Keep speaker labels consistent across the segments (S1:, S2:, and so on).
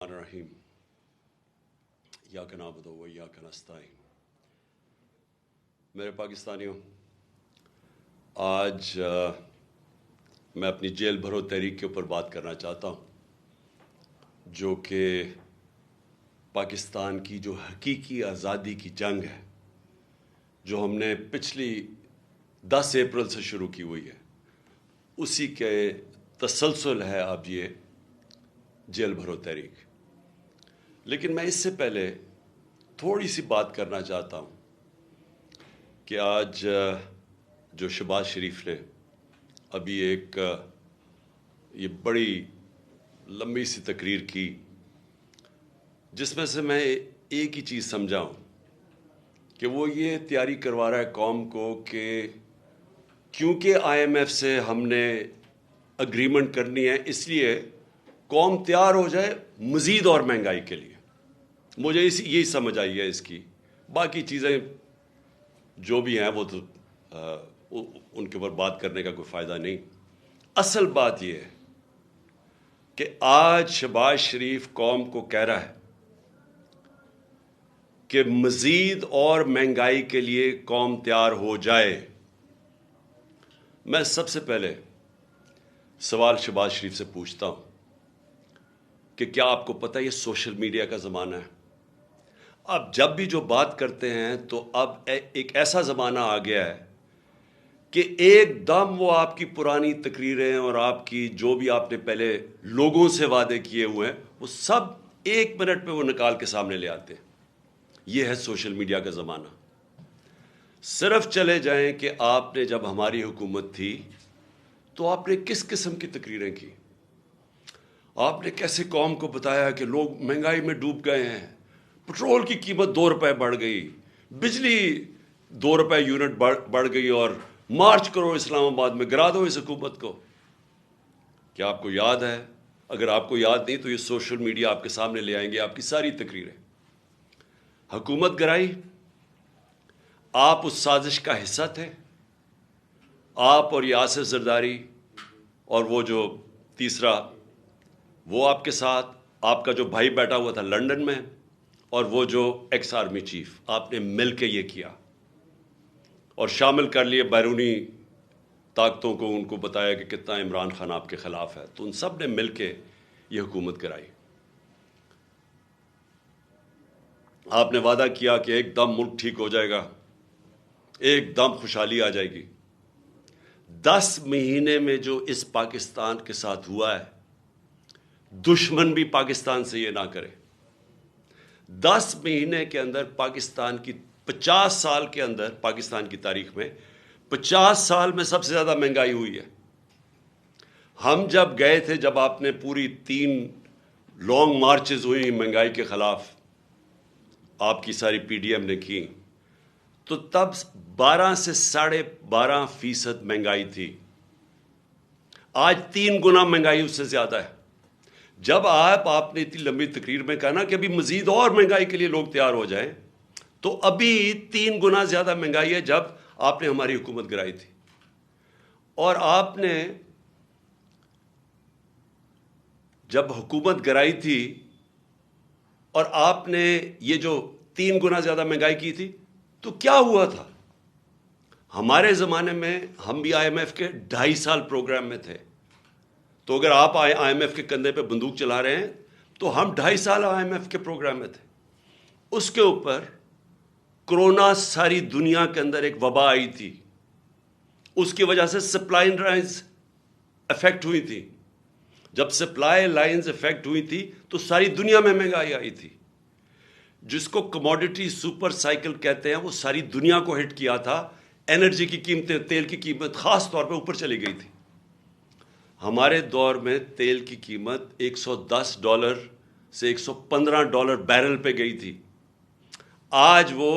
S1: الرحیم یاک نعبد و یاک نستعین۔ میرے پاکستانیوں، آج میں اپنی جیل بھرو تحریک کے اوپر بات کرنا چاہتا ہوں، جو کہ پاکستان کی جو حقیقی آزادی کی جنگ ہے، جو ہم نے پچھلی 10 اپریل سے شروع کی ہوئی ہے، اسی کے تسلسل ہے اب یہ جیل بھرو تحریک۔ لیکن میں اس سے پہلے تھوڑی سی بات کرنا چاہتا ہوں کہ آج جو شہباز شریف نے ابھی ایک یہ بڑی لمبی سی تقریر کی، جس میں سے میں ایک ہی چیز سمجھا ہوں کہ وہ یہ تیاری کروا رہا ہے قوم کو کہ کیونکہ IMF سے ہم نے اگریمنٹ کرنی ہے، اس لیے قوم تیار ہو جائے مزید اور مہنگائی کے لیے۔ مجھے یہی سمجھ آئی ہے اس کی، باقی چیزیں جو بھی ہیں وہ تو ان کے اوپر بات کرنے کا کوئی فائدہ نہیں۔ اصل بات یہ ہے کہ آج شہباز شریف قوم کو کہہ رہا ہے کہ مزید اور مہنگائی کے لیے قوم تیار ہو جائے۔ میں سب سے پہلے سوال شہباز شریف سے پوچھتا ہوں کہ کیا آپ کو پتہ ہے یہ سوشل میڈیا کا زمانہ ہے؟ اب جب بھی جو بات کرتے ہیں تو اب ایک ایسا زمانہ آ گیا ہے کہ ایک دم وہ آپ کی پرانی تقریریں اور آپ کی جو بھی آپ نے پہلے لوگوں سے وعدے کیے ہوئے ہیں، وہ سب 1 منٹ میں وہ نکال کے سامنے لے آتے ہیں۔ یہ ہے سوشل میڈیا کا زمانہ۔ صرف چلے جائیں کہ آپ نے جب ہماری حکومت تھی تو آپ نے کس قسم کی تقریریں کی؟ آپ نے کیسے قوم کو بتایا کہ لوگ مہنگائی میں ڈوب گئے ہیں، پٹرول کی قیمت 2 روپے بڑھ گئی، بجلی 2 روپے یونٹ بڑھ گئی، اور مارچ کرو اسلام آباد میں، گرا دو اس حکومت کو۔ کیا آپ کو یاد ہے؟ اگر آپ کو یاد نہیں تو یہ سوشل میڈیا آپ کے سامنے لے آئیں گے آپ کی ساری تقریریں۔ حکومت گرائی، آپ اس سازش کا حصہ تھے، آپ اور یاسر زرداری اور وہ جو تیسرا وہ آپ کے ساتھ، آپ کا جو بھائی بیٹھا ہوا تھا لندن میں، اور وہ جو ایکس آرمی چیف، آپ نے مل کے یہ کیا اور شامل کر لیے بیرونی طاقتوں کو، ان کو بتایا کہ کتنا عمران خان آپ کے خلاف ہے، تو ان سب نے مل کے یہ حکومت کرائی۔ آپ نے وعدہ کیا کہ ایک دم ملک ٹھیک ہو جائے گا، ایک دم خوشحالی آ جائے گی۔ 10 مہینے میں جو اس پاکستان کے ساتھ ہوا ہے، دشمن بھی پاکستان سے یہ نہ کرے۔ 10 مہینے کے اندر پاکستان کی 50 سال کے اندر، پاکستان کی تاریخ میں 50 سال میں سب سے زیادہ مہنگائی ہوئی ہے۔ ہم جب گئے تھے، جب آپ نے پوری 3 لانگ مارچز ہوئی مہنگائی کے خلاف، آپ کی ساری PDM نے کی، تو تب 12 سے 12.5% مہنگائی تھی۔ آج 3 گنا مہنگائی اس سے زیادہ ہے۔ جب آپ نے اتنی لمبی تقریر میں کہا نا کہ ابھی مزید اور مہنگائی کے لیے لوگ تیار ہو جائیں، تو ابھی 3 گنا زیادہ مہنگائی ہے جب آپ نے ہماری حکومت گرائی تھی۔ اور آپ نے جب حکومت گرائی تھی اور آپ نے یہ جو 3 گنا زیادہ مہنگائی کی تھی، تو کیا ہوا تھا؟ ہمارے زمانے میں ہم بھی IMF کے 2.5 سال پروگرام میں تھے، تو اگر آپ IMF کے کندھے پہ بندوق چلا رہے ہیں تو ہم 2.5 سال IMF کے پروگرام میں تھے۔ اس کے اوپر کرونا ساری دنیا کے اندر ایک وبا آئی تھی، اس کی وجہ سے سپلائی لائنز افیکٹ ہوئی تھی۔ جب سپلائی لائنز افیکٹ ہوئی تھی تو ساری دنیا میں مہنگائی آئی تھی، جس کو کموڈٹی سپر سائیکل کہتے ہیں، وہ ساری دنیا کو ہٹ کیا تھا۔ انرجی کی قیمتیں، تیل کی قیمت خاص طور پہ اوپر چلی گئی تھی۔ ہمارے دور میں تیل کی قیمت $110 سے $115 بیرل پہ گئی تھی، آج وہ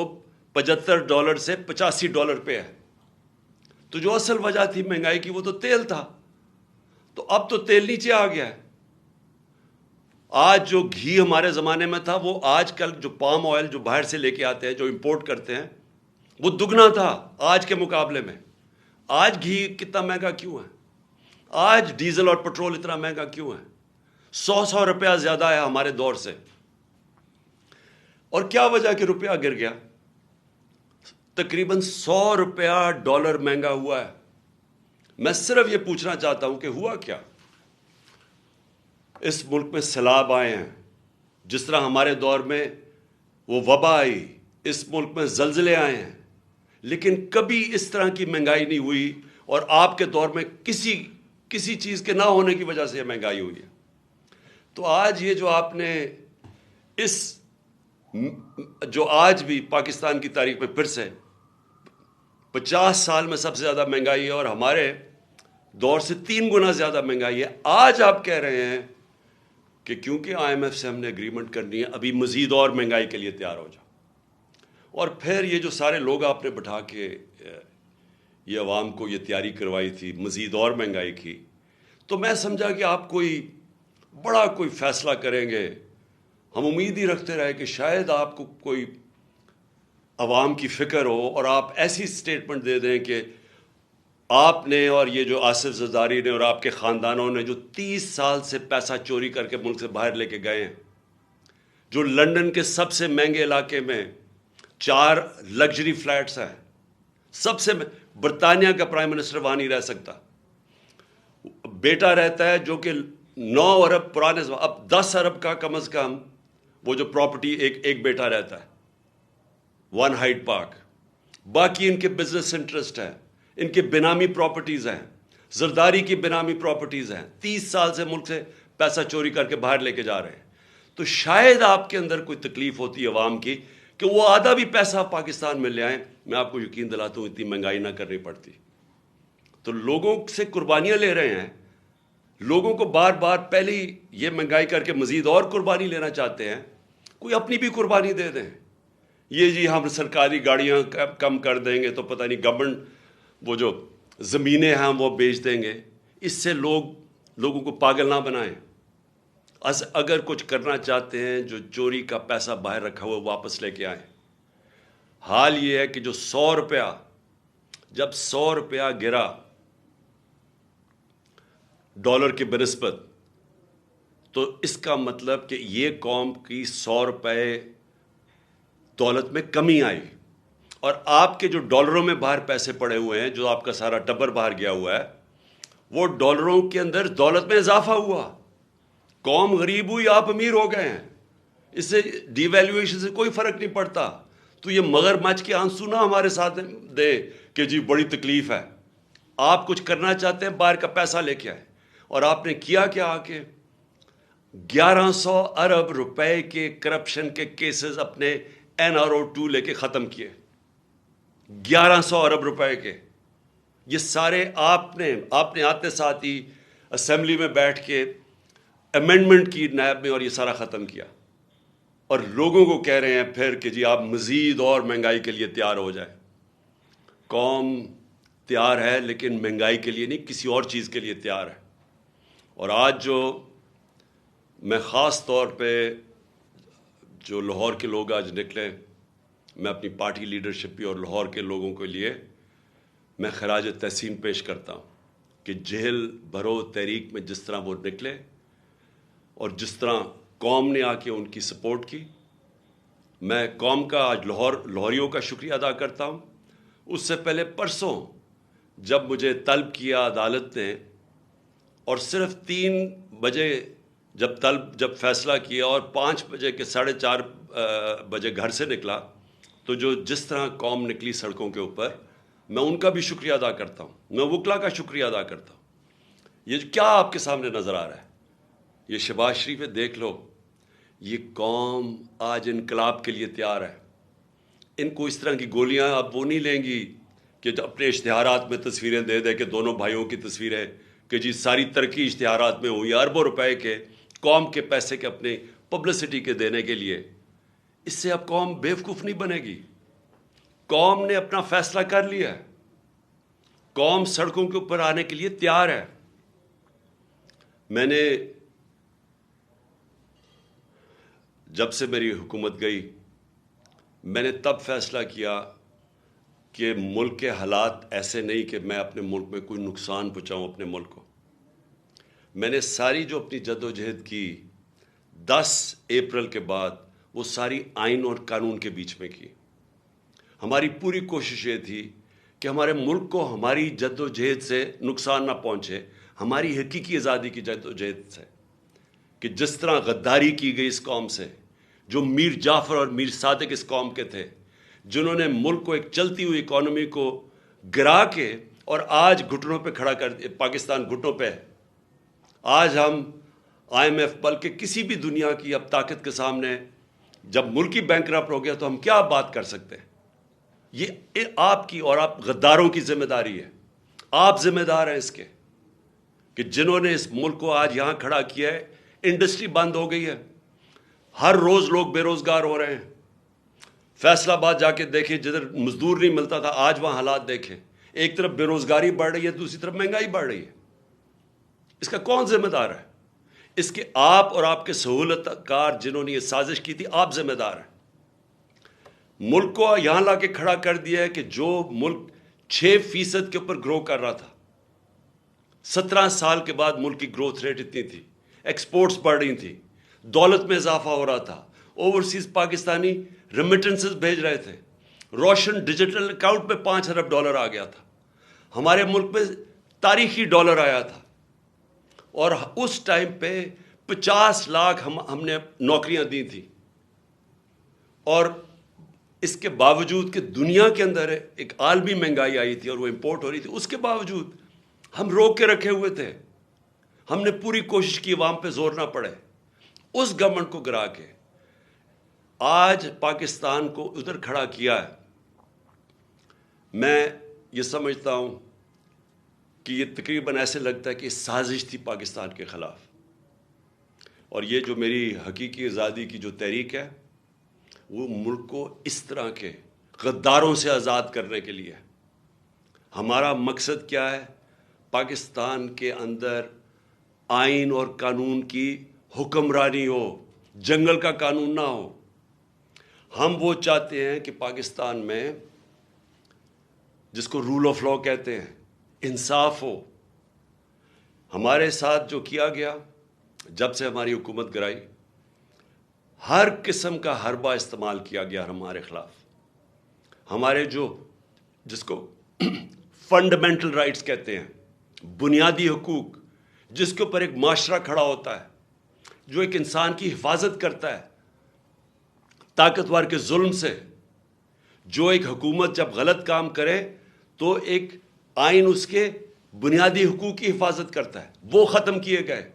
S1: $75 سے $85 پہ ہے۔ تو جو اصل وجہ تھی مہنگائی کی، وہ تو تیل تھا، تو اب تو تیل نیچے آ گیا ہے۔ آج جو گھی ہمارے زمانے میں تھا، وہ آج کل جو پام آئل جو باہر سے لے کے آتے ہیں، جو امپورٹ کرتے ہیں، وہ دگنا تھا آج کے مقابلے میں۔ آج گھی کتنا مہنگا کیوں ہے؟ آج ڈیزل اور پٹرول اتنا مہنگا کیوں ہے؟ 100 روپیہ زیادہ ہے ہمارے دور سے. اور کیا وجہ کہ روپیہ گر گیا؟ تقریباً 100 روپیہ ڈالر مہنگا ہوا ہے. میں صرف یہ پوچھنا چاہتا ہوں کہ ہوا کیا؟ اس ملک میں سیلاب آئے ہیں، جس طرح ہمارے دور میں وہ وبا آئی، اس ملک میں زلزلے آئے ہیں، لیکن کبھی اس طرح کی مہنگائی نہیں ہوئی. اور آپ کے دور میں کسی چیز کے نہ ہونے کی وجہ سے یہ مہنگائی ہوئی ہے. تو آج یہ جو آپ نے جو آج بھی پاکستان کی تاریخ میں پھر سے 50 سال میں سب سے زیادہ مہنگائی ہے، اور ہمارے دور سے 3 گنا زیادہ مہنگائی ہے. آج آپ کہہ رہے ہیں کہ کیونکہ IMF سے ہم نے اگریمنٹ کرنی ہے، ابھی مزید اور مہنگائی کے لیے تیار ہو جاؤ. اور پھر یہ جو سارے لوگ آپ نے بٹھا کے یہ عوام کو یہ تیاری کروائی تھی مزید اور مہنگائی کی، تو میں سمجھا کہ آپ کوئی فیصلہ کریں گے. ہم امید ہی رکھتے رہے کہ شاید آپ کو کوئی عوام کی فکر ہو اور آپ ایسی سٹیٹمنٹ دے دیں کہ آپ نے اور یہ جو آصف زرداری نے اور آپ کے خاندانوں نے جو 30 سال سے پیسہ چوری کر کے ملک سے باہر لے کے گئے ہیں، جو لندن کے سب سے مہنگے علاقے میں 4 لگژری فلیٹس ہیں، سب سے برطانیہ کا پرائم منسٹر وہاں نہیں رہ سکتا. بیٹا رہتا ہے جو کہ 9 ارب پرانے، اب 10 ارب کا کم از کم وہ جو پراپرٹی ایک بیٹا رہتا ہے 1 ہائیڈ پارک. باقی ان کے بزنس انٹرسٹ ہیں، ان کے بینامی پراپرٹیز ہیں، زرداری کی بینامی پراپرٹیز ہیں. 30 سال سے ملک سے پیسہ چوری کر کے باہر لے کے جا رہے ہیں. تو شاید آپ کے اندر کوئی تکلیف ہوتی ہے عوام کی کہ وہ آدھا بھی پیسہ پاکستان میں لے آئیں. میں آپ کو یقین دلاتا ہوں اتنی مہنگائی نہ کرنی پڑتی. تو لوگوں سے قربانیاں لے رہے ہیں، لوگوں کو بار بار پہلے ہی یہ مہنگائی کر کے مزید اور قربانی لینا چاہتے ہیں. کوئی اپنی بھی قربانی دے دیں. یہ جی ہم سرکاری گاڑیاں کم کر دیں گے تو پتہ نہیں گورنمنٹ وہ جو زمینیں ہیں ہم وہ بیچ دیں گے. اس سے لوگوں کو پاگل نہ بنائیں. اگر کچھ کرنا چاہتے ہیں جو چوری کا پیسہ باہر رکھا ہوا واپس لے کے آئیں. حال یہ ہے کہ جو 100 روپیہ، جب 100 روپیہ گرا ڈالر کے بنسبت، تو اس کا مطلب کہ یہ قوم کی 100 روپے دولت میں کمی آئی. اور آپ کے جو ڈالروں میں باہر پیسے پڑے ہوئے ہیں، جو آپ کا سارا ٹبر باہر گیا ہوا ہے، وہ ڈالروں کے اندر دولت میں اضافہ ہوا. قوم غریب ہوئی، آپ امیر ہو گئے ہیں. اس سے ڈی ویلیویشن سے کوئی فرق نہیں پڑتا. تو یہ مگر مچ کے آنسو نہ ہمارے ساتھ دے کہ جی بڑی تکلیف ہے. آپ کچھ کرنا چاہتے ہیں، باہر کا پیسہ لے کے آئے. اور آپ نے کیا آ کے 1100 ارب روپے کے کرپشن کے کیسز اپنے NRO2 لے کے ختم کیے. 1100 ارب روپے کے. یہ سارے آپ نے آتے ساتھ ہی اسمبلی میں بیٹھ کے امینڈمنٹ کی نیب میں، اور یہ سارا ختم کیا. اور لوگوں کو کہہ رہے ہیں پھر کہ جی آپ مزید اور مہنگائی کے لیے تیار ہو جائیں. قوم تیار ہے لیکن مہنگائی کے لیے نہیں، کسی اور چیز کے لیے تیار ہے. اور آج جو میں خاص طور پہ جو لاہور کے لوگ آج نکلے، میں اپنی پارٹی لیڈرشپ بھی اور لاہور کے لوگوں کے لیے میں خراج تحسین پیش کرتا ہوں کہ جہل بھرو تحریک میں جس طرح وہ نکلے اور جس طرح قوم نے آ کے ان کی سپورٹ کی. میں قوم کا آج لاہوریوں کا شکریہ ادا کرتا ہوں. اس سے پہلے پرسوں جب مجھے طلب کیا عدالت نے، اور صرف 3 بجے جب فیصلہ کیا اور 5 بجے کے 4:30 بجے گھر سے نکلا، تو جس طرح قوم نکلی سڑکوں کے اوپر، میں ان کا بھی شکریہ ادا کرتا ہوں. میں وکلا کا شکریہ ادا کرتا ہوں. یہ کیا آپ کے سامنے نظر آ رہا ہے؟ یہ شہباز شریف ہے، دیکھ لو. یہ قوم آج انقلاب کے لیے تیار ہے. ان کو اس طرح کی گولیاں اب وہ نہیں لیں گی کہ اپنے اشتہارات میں تصویریں دے دے کہ دونوں بھائیوں کی تصویریں، کہ جی ساری ترقی اشتہارات میں ہوئی، اربوں روپے کے قوم کے پیسے کے اپنے پبلسٹی کے دینے کے لیے. اس سے اب قوم بیوقوف نہیں بنے گی. قوم نے اپنا فیصلہ کر لیا ہے. قوم سڑکوں کے اوپر آنے کے لیے تیار ہے. میں نے جب سے میری حکومت گئی، میں نے تب فیصلہ کیا کہ ملک کے حالات ایسے نہیں کہ میں اپنے ملک میں کوئی نقصان پہنچاؤں اپنے ملک کو. میں نے ساری جو اپنی جدوجہد کی 10 اپریل کے بعد وہ ساری آئین اور قانون کے بیچ میں کی. ہماری پوری کوشش یہ تھی کہ ہمارے ملک کو ہماری جدوجہد سے نقصان نہ پہنچے, ہماری حقیقی آزادی کی جدوجہد سے, کہ جس طرح غداری کی گئی اس قوم سے, جو میر جعفر اور میر صادق اس قوم کے تھے, جنہوں نے ملک کو ایک چلتی ہوئی اکانومی کو گرا کے اور آج گھٹنوں پہ کھڑا کر دیا. پاکستان گھٹنوں پہ. آج ہم IMF بلکہ کسی بھی دنیا کی اب طاقت کے سامنے, جب ملک ہی بینکرپٹ ہو گیا تو ہم کیا بات کر سکتے ہیں؟ یہ آپ کی اور آپ غداروں کی ذمہ داری ہے. آپ ذمہ دار ہیں اس کے کہ جنہوں نے اس ملک کو آج یہاں کھڑا کیا ہے. انڈسٹری بند ہو گئی ہے, ہر روز لوگ بے روزگار ہو رہے ہیں. فیصل آباد جا کے دیکھیں, جدھر مزدور نہیں ملتا تھا آج وہاں حالات دیکھیں. ایک طرف بے روزگاری بڑھ رہی ہے, دوسری طرف مہنگائی بڑھ رہی ہے. اس کا کون ذمہ دار ہے؟ اس کے آپ اور آپ کے سہولت کار جنہوں نے یہ سازش کی تھی, آپ ذمہ دار ہیں. ملک کو یہاں لا کے کھڑا کر دیا ہے کہ جو ملک 6% کے اوپر گرو کر رہا تھا, 17 سال کے بعد ملک کی گروتھ ریٹ اتنی تھی, ایکسپورٹس بڑھ رہی تھی, دولت میں اضافہ ہو رہا تھا, اوورسیز پاکستانی ریمیٹنسز بھیج رہے تھے, روشن ڈیجیٹل اکاؤنٹ میں $5 ارب آ گیا تھا, ہمارے ملک میں تاریخی ڈالر آیا تھا, اور اس ٹائم پہ 50 لاکھ ہم نے نوکریاں دی تھیں. اور اس کے باوجود کہ دنیا کے اندر ایک عالمی مہنگائی آئی تھی اور وہ امپورٹ ہو رہی تھی, اس کے باوجود ہم روک کے رکھے ہوئے تھے. ہم نے پوری کوشش کی عوام پہ زور نہ پڑے. اس گورنمنٹ کو گرا کے آج پاکستان کو ادھر کھڑا کیا ہے. میں یہ سمجھتا ہوں کہ یہ تقریباً ایسے لگتا ہے کہ سازش تھی پاکستان کے خلاف. اور یہ جو میری حقیقی آزادی کی جو تحریک ہے وہ ملک کو اس طرح کے غداروں سے آزاد کرنے کے لیے. ہمارا مقصد کیا ہے؟ پاکستان کے اندر آئین اور قانون کی حکمرانی ہو, جنگل کا قانون نہ ہو. ہم وہ چاہتے ہیں کہ پاکستان میں, جس کو رول آف لا کہتے ہیں, انصاف ہو. ہمارے ساتھ جو کیا گیا جب سے ہماری حکومت گرائی, ہر قسم کا حربہ استعمال کیا گیا ہمارے خلاف. ہمارے جس کو فنڈامنٹل رائٹس کہتے ہیں, بنیادی حقوق, جس کے اوپر ایک معاشرہ کھڑا ہوتا ہے, جو ایک انسان کی حفاظت کرتا ہے طاقتور کے ظلم سے. جو ایک حکومت جب غلط کام کرے تو ایک آئین اس کے بنیادی حقوق کی حفاظت کرتا ہے, وہ ختم کیے گئے.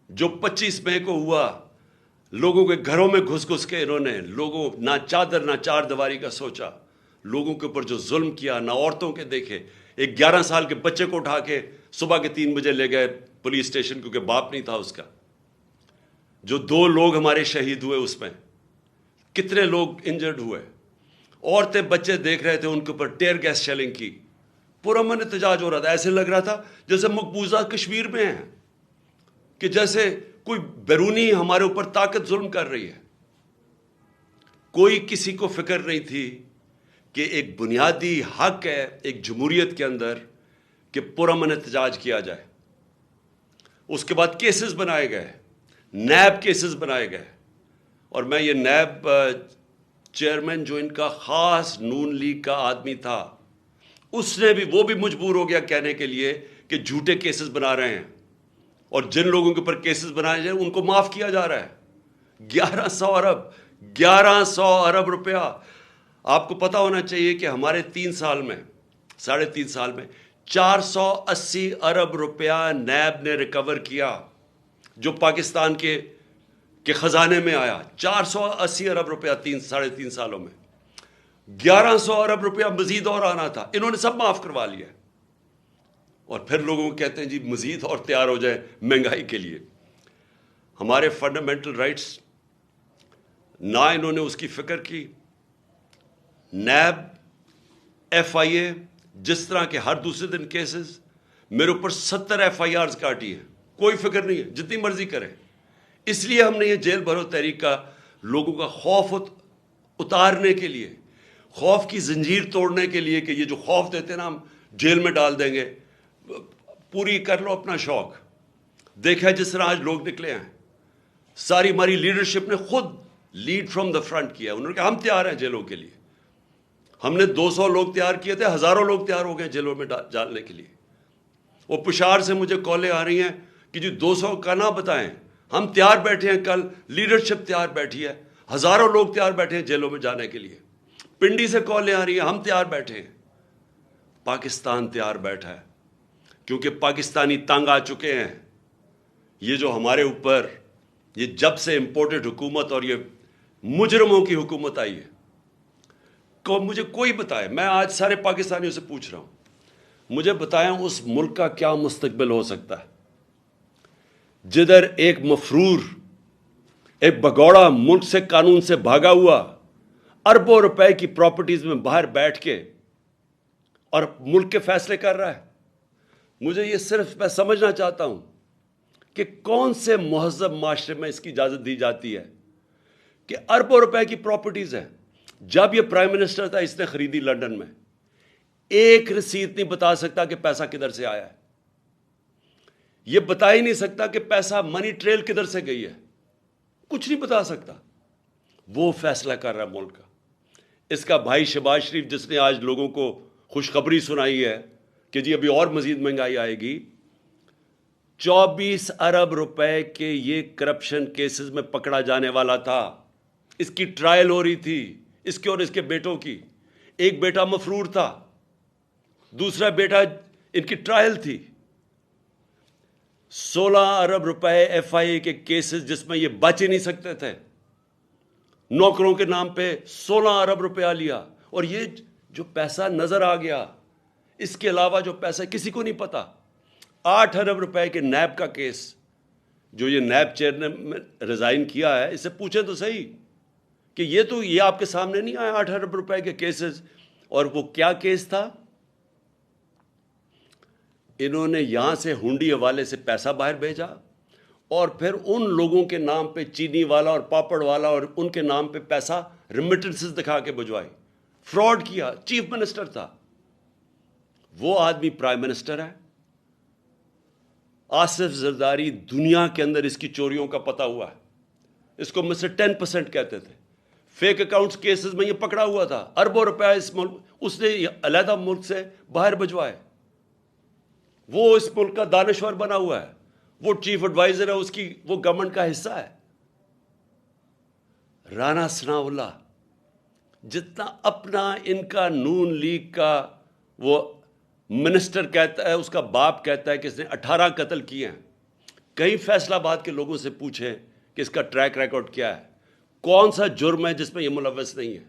S1: جو 25 مئی کو ہوا, لوگوں کے گھروں میں گھس کے انہوں نے, لوگوں نہ چادر نہ چار دیواری کا سوچا, لوگوں کے اوپر جو ظلم کیا, نہ عورتوں کے دیکھے. ایک 11 سال کے بچے کو اٹھا کے صبح کے 3 بجے لے گئے پولیس اسٹیشن, کیونکہ باپ نہیں تھا اس کا. جو 2 لوگ ہمارے شہید ہوئے, اس میں کتنے لوگ انجرڈ ہوئے. عورتیں بچے دیکھ رہے تھے, ان کے اوپر ٹیئر گیس شیلنگ کی. پرامن احتجاج ہو رہا تھا. ایسے لگ رہا تھا جیسے مقبوضہ کشمیر میں ہیں, کہ جیسے کوئی بیرونی ہمارے اوپر طاقت ظلم کر رہی ہے. کوئی کسی کو فکر نہیں تھی کہ ایک بنیادی حق ہے ایک جمہوریت کے اندر کہ پرامن احتجاج کیا جائے. اس کے بعد کیسز بنائے گئے, نیب کیسز بنائے گئے. اور میں یہ نیب چیئرمین جو ان کا خاص نون لیگ کا آدمی تھا, اس نے بھی, وہ بھی مجبور ہو گیا کہنے کے لیے کہ جھوٹے کیسز بنا رہے ہیں, اور جن لوگوں کے اوپر کیسز بنائے جائیں ان کو معاف کیا جا رہا ہے. 1100 ارب روپیہ. آپ کو پتا ہونا چاہیے کہ ہمارے 3 سال میں, 3.5 سال میں 480 ارب روپیہ نیب نے ریکور کیا, جو پاکستان کے خزانے میں آیا. 480 ارب روپیہ 3.5 سالوں میں. 1100 ارب روپیہ مزید اور آنا تھا, انہوں نے سب معاف کروا لیا. اور پھر لوگوں کو کہتے ہیں جی مزید اور تیار ہو جائے مہنگائی کے لیے. ہمارے فنڈامنٹل رائٹس نہ انہوں نے اس کی فکر کی. نیب, FIA, جس طرح کے ہر دوسرے دن کیسز, میرے اوپر 70 FIRs کاٹی ہیں, کوئی فکر نہیں ہے, جتنی مرضی کریں. اس لیے ہم نے یہ جیل بھرو تحریک کا لوگوں کا خوف اتارنے کے لیے, خوف کی زنجیر توڑنے کے لیے, کہ یہ جو خوف دیتے ہیں نا ہم جیل میں ڈال دیں گے, پوری کر لو اپنا شوق. دیکھا جس طرح آج لوگ نکلے ہیں, ساری ہماری لیڈرشپ نے خود لیڈ فرام دا فرنٹ کیا. انہوں نے کہا ہم تیار ہیں جیلوں کے لیے. ہم نے 200 لوگ تیار کیے تھے, ہزاروں لوگ تیار ہو گئے جیلوں میں ڈالنے کے لیے. وہ پشاور سے مجھے کالیں آ رہی ہیں کہ جی 200 کا نہ بتائیں, ہم تیار بیٹھے ہیں, کل لیڈرشپ تیار بیٹھی ہے, ہزاروں لوگ تیار بیٹھے ہیں جیلوں میں جانے کے لیے. پنڈی سے کالیں آ رہی ہیں, ہم تیار بیٹھے ہیں. پاکستان تیار بیٹھا ہے کیونکہ پاکستانی تنگ آ چکے ہیں. یہ جو ہمارے اوپر یہ جب سے امپورٹڈ حکومت اور یہ مجرموں کی حکومت آئی ہے, مجھے کوئی بتائے, میں آج سارے پاکستانیوں سے پوچھ رہا ہوں, مجھے بتائیں اس ملک کا کیا مستقبل ہو سکتا ہے جدھر ایک مفرور, ایک بگوڑا ملک سے قانون سے بھاگا ہوا اربوں روپے کی پراپرٹیز میں باہر بیٹھ کے اور ملک کے فیصلے کر رہا ہے. مجھے یہ صرف میں سمجھنا چاہتا ہوں کہ کون سے مہذب معاشرے میں اس کی اجازت دی جاتی ہے کہ اربوں روپے کی پراپرٹیز ہیں. جب یہ پرائم منسٹر تھا اس نے خریدی لنڈن میں, ایک رسید نہیں بتا سکتا کہ پیسہ کدھر سے آیا ہے. یہ بتا ہی نہیں سکتا کہ پیسہ منی ٹریل کدھر سے گئی ہے, کچھ نہیں بتا سکتا. وہ فیصلہ کر رہا ہے ملک کا. اس کا بھائی شہباز شریف جس نے آج لوگوں کو خوشخبری سنائی ہے کہ جی ابھی اور مزید مہنگائی آئے گی, 24 ارب روپے کے یہ کرپشن کیسز میں پکڑا جانے والا تھا. اس کی ٹرائل ہو رہی تھی, اس کے اور اس کے بیٹوں کی. ایک بیٹا مفرور تھا, دوسرا بیٹا ان کی ٹرائل تھی. 16 ارب روپے ایف آئی اے کے کیسز جس میں یہ بچ ہی نہیں سکتے تھے, نوکروں کے نام پہ 16 ارب روپیہ لیا. اور یہ جو پیسہ نظر آ گیا, اس کے علاوہ جو پیسہ کسی کو نہیں پتا. 8 ارب روپے کے نیب کا کیس, جو یہ نیب چیئر نے ریزائن کیا ہے, اس سے پوچھیں تو صحیح کہ یہ آپ کے سامنے نہیں آیا 8 ارب روپے کے کیسز. اور وہ کیا کیس تھا؟ انہوں نے یہاں سے ہنڈی حوالے سے پیسہ باہر بھیجا اور پھر ان لوگوں کے نام پہ چینی والا اور پاپڑ والا اور ان کے نام پہ پیسہ ریمیٹنسز دکھا کے بھجوائی. فراڈ کیا. چیف منسٹر تھا وہ آدمی, پرائم منسٹر ہے. آصف زرداری دنیا کے اندر اس کی چوریوں کا پتہ ہوا ہے. اس کو مسٹر 10% کہتے تھے. فیک اکاؤنٹس کیسز میں یہ پکڑا ہوا تھا. اربوں روپے اس ملک اس نے علیحدہ ملک سے باہر بھجوائے. وہ اس ملک کا دانشور بنا ہوا ہے, وہ چیف ایڈوائزر ہے, اس کی وہ گورنمنٹ کا حصہ ہے. رانا ثناء اللہ جتنا اپنا ان کا نون لیگ کا وہ منسٹر کہتا ہے, اس کا باپ کہتا ہے کہ اس نے 18 قتل کیے ہیں. کئی فیصلہ آباد کے لوگوں سے پوچھیں کہ اس کا ٹریک ریکارڈ کیا ہے, کون سا جرم ہے جس میں یہ ملوث نہیں ہے.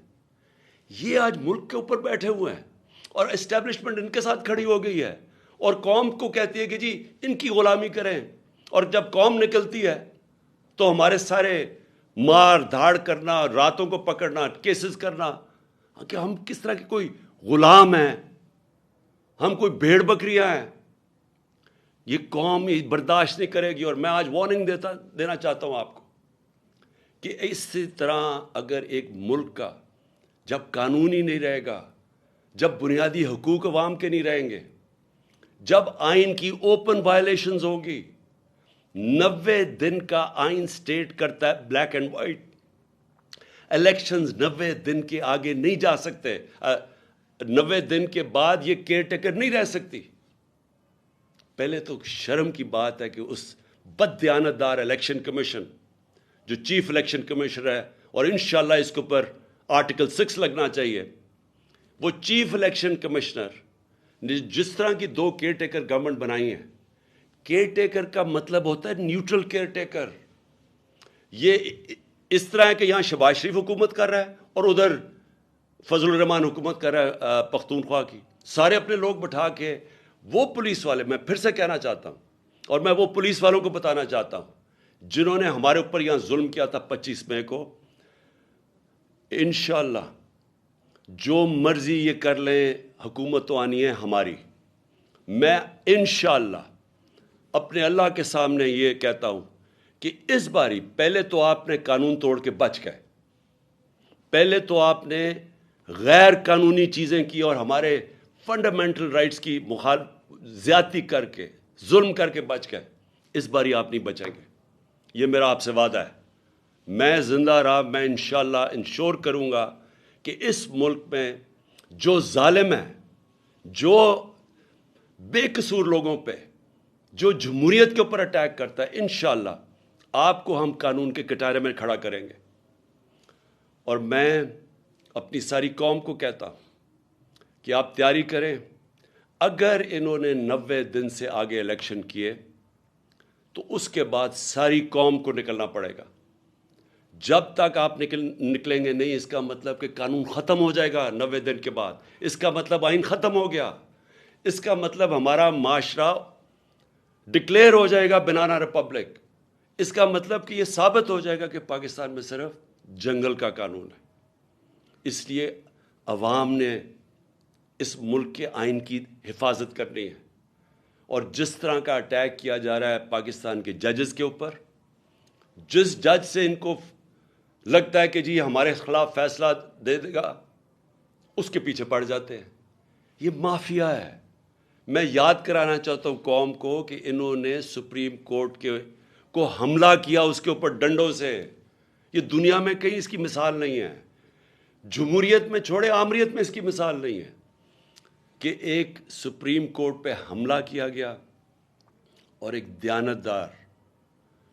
S1: یہ آج ملک کے اوپر بیٹھے ہوئے ہیں اور اسٹیبلشمنٹ ان کے ساتھ کھڑی ہو گئی ہے اور قوم کو کہتی ہے کہ جی ان کی غلامی کریں. اور جب قوم نکلتی ہے تو ہمارے سارے مار دھاڑ کرنا, راتوں کو پکڑنا, کیسز کرنا کہ ہم کس طرح کے کوئی غلام ہیں, ہم کوئی بھیڑ بکریاں ہیں. یہ قوم یہ برداشت نہیں کرے گی. اور میں آج وارننگ دینا چاہتا ہوں آپ کو کہ اسی طرح اگر ایک ملک کا جب قانون ہی نہیں رہے گا, جب بنیادی حقوق عوام کے نہیں رہیں گے, جب آئین کی اوپن وائلیشنز ہوگی. 90 دن کا آئین سٹیٹ کرتا ہے بلیک اینڈ وائٹ. الیکشنز 90 دن کے آگے نہیں جا سکتے. 90 دن کے بعد یہ کیئر ٹیکر نہیں رہ سکتی. پہلے تو شرم کی بات ہے کہ اس بد دیانتدار الیکشن کمیشن جو چیف الیکشن کمیشنر ہے, اور انشاءاللہ اس کے اوپر آرٹیکل 6 لگنا چاہیے, وہ چیف الیکشن کمشنر نے جس طرح کی 2 کیئر ٹیکر گورنمنٹ بنائی ہیں. کیئر ٹیکر کا مطلب ہوتا ہے نیوٹرل کیئر ٹیکر. یہ اس طرح ہے کہ یہاں شہباز شریف حکومت کر رہا ہے اور ادھر فضل الرحمان حکومت کر رہا ہے پختونخوا کی. سارے اپنے لوگ بٹھا کے وہ پولیس والے, میں پھر سے کہنا چاہتا ہوں اور میں وہ پولیس والوں کو بتانا چاہتا ہوں جنہوں نے ہمارے اوپر یہاں ظلم کیا تھا 25 مئی کو, انشاءاللہ جو مرضی یہ کر لیں, حکومت تو آنی ہے ہماری. میں انشاءاللہ اپنے اللہ کے سامنے یہ کہتا ہوں کہ اس باری پہلے تو آپ نے قانون توڑ کے بچ گئے, پہلے تو آپ نے غیر قانونی چیزیں کی اور ہمارے فنڈامنٹل رائٹس کی زیادتی کر کے ظلم کر کے بچ گئے، اس باری آپ نہیں بچیں گے، یہ میرا آپ سے وعدہ ہے۔ میں زندہ رہا، میں انشاءاللہ انشور کروں گا کہ اس ملک میں جو ظالم ہے، جو بے قصور لوگوں پہ، جو جمہوریت کے اوپر اٹیک کرتا ہے، انشاءاللہ آپ کو ہم قانون کے کٹارے میں کھڑا کریں گے۔ اور میں اپنی ساری قوم کو کہتا ہوں کہ آپ تیاری کریں، اگر انہوں نے 90 دن سے آگے الیکشن کیے تو اس کے بعد ساری قوم کو نکلنا پڑے گا۔ جب تک آپ نکلیں گے نہیں، اس کا مطلب کہ قانون ختم ہو جائے گا 90 دن کے بعد، اس کا مطلب آئین ختم ہو گیا، اس کا مطلب ہمارا معاشرہ ڈکلیئر ہو جائے گا بنانا ریپبلک، اس کا مطلب کہ یہ ثابت ہو جائے گا کہ پاکستان میں صرف جنگل کا قانون ہے۔ اس لیے عوام نے اس ملک کے آئین کی حفاظت کرنی ہے، اور جس طرح کا اٹیک کیا جا رہا ہے پاکستان کے ججز کے اوپر، جس جج سے ان کو لگتا ہے کہ جی ہمارے خلاف فیصلہ دے دے گا، اس کے پیچھے پڑ جاتے ہیں۔ یہ مافیا ہے۔ میں یاد کرانا چاہتا ہوں قوم کو کہ انہوں نے سپریم کورٹ کو حملہ کیا اس کے اوپر ڈنڈوں سے۔ یہ دنیا میں کہیں اس کی مثال نہیں ہے، جمہوریت میں چھوڑے آمریت میں اس کی مثال نہیں ہے کہ ایک سپریم کورٹ پہ حملہ کیا گیا اور ایک دیانتدار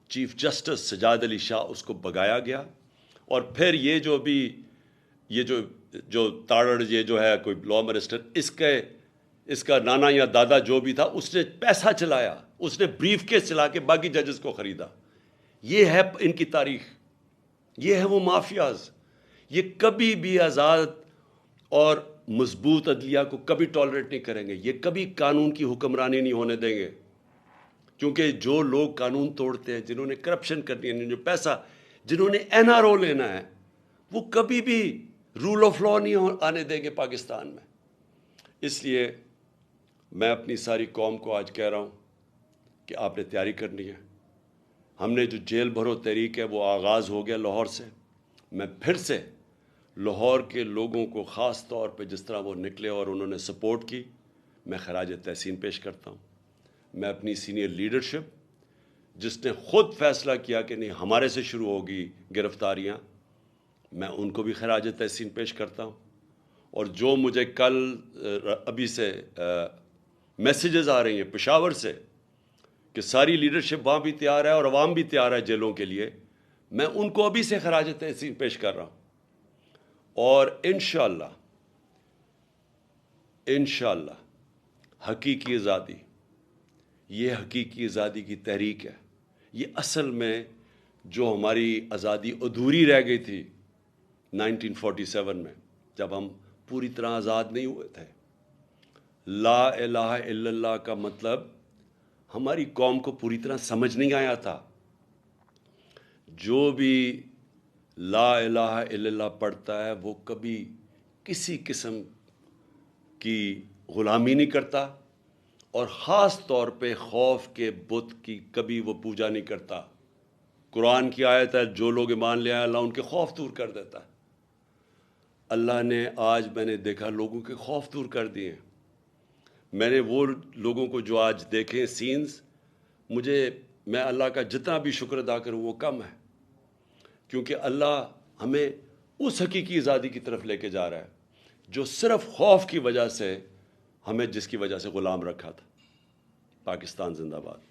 S1: چیف جسٹس سجاد علی شاہ اس کو بگایا گیا، اور پھر یہ جو تاڑڑ یہ جو ہے کوئی لا منسٹر، اس کا نانا یا دادا جو بھی تھا، اس نے پیسہ چلایا، اس نے بریف کیس چلا کے باقی ججز کو خریدا۔ یہ ہے ان کی تاریخ، یہ ہے وہ مافیاز۔ یہ کبھی بھی آزاد اور مضبوط عدلیہ کو کبھی ٹالریٹ نہیں کریں گے، یہ کبھی قانون کی حکمرانی نہیں ہونے دیں گے، کیونکہ جو لوگ قانون توڑتے ہیں، جنہوں نے کرپشن کرنی ہے، جو پیسہ، جنہوں نے این آر او لینا ہے، وہ کبھی بھی رول آف لا نہیں آنے دیں گے پاکستان میں۔ اس لیے میں اپنی ساری قوم کو آج کہہ رہا ہوں کہ آپ نے تیاری کرنی ہے۔ ہم نے جو جیل بھرو تحریک ہے وہ آغاز ہو گیا لاہور سے۔ میں پھر سے لاہور کے لوگوں کو خاص طور پہ جس طرح وہ نکلے اور انہوں نے سپورٹ کی، میں خراج تحسین پیش کرتا ہوں۔ میں اپنی سینئر لیڈرشپ جس نے خود فیصلہ کیا کہ نہیں ہمارے سے شروع ہوگی گرفتاریاں، میں ان کو بھی خراج تحسین پیش کرتا ہوں۔ اور جو مجھے کل ابھی سے میسیجز آ رہی ہیں پشاور سے کہ ساری لیڈرشپ وہاں بھی تیار ہے اور عوام بھی تیار ہے جیلوں کے لیے، میں ان کو ابھی سے خراج تحسین پیش کر رہا ہوں۔ اور انشاءاللہ حقیقی آزادی، یہ حقیقی آزادی کی تحریک ہے۔ یہ اصل میں جو ہماری آزادی ادھوری رہ گئی تھی 1947 میں، جب ہم پوری طرح آزاد نہیں ہوئے تھے۔ لا الہ الا اللہ کا مطلب ہماری قوم کو پوری طرح سمجھ نہیں آیا تھا۔ جو بھی لا الہ الا اللہ پڑھتا ہے وہ کبھی کسی قسم کی غلامی نہیں کرتا، اور خاص طور پہ خوف کے بت کی کبھی وہ پوجا نہیں کرتا۔ قرآن کی آیت ہے جو لوگ ایمان لے آئے اللہ ان کے خوف دور کر دیتا ہے۔ اللہ نے آج میں نے دیکھا لوگوں کے خوف دور کر دیے۔ میں نے وہ لوگوں کو جو آج دیکھیں سینز، میں اللہ کا جتنا بھی شکر ادا کروں وہ کم ہے، کیونکہ اللہ ہمیں اس حقیقی آزادی کی طرف لے کے جا رہا ہے جو صرف خوف کی وجہ سے ہمیں جس کی وجہ سے غلام رکھا تھا۔ پاکستان زندہ باد۔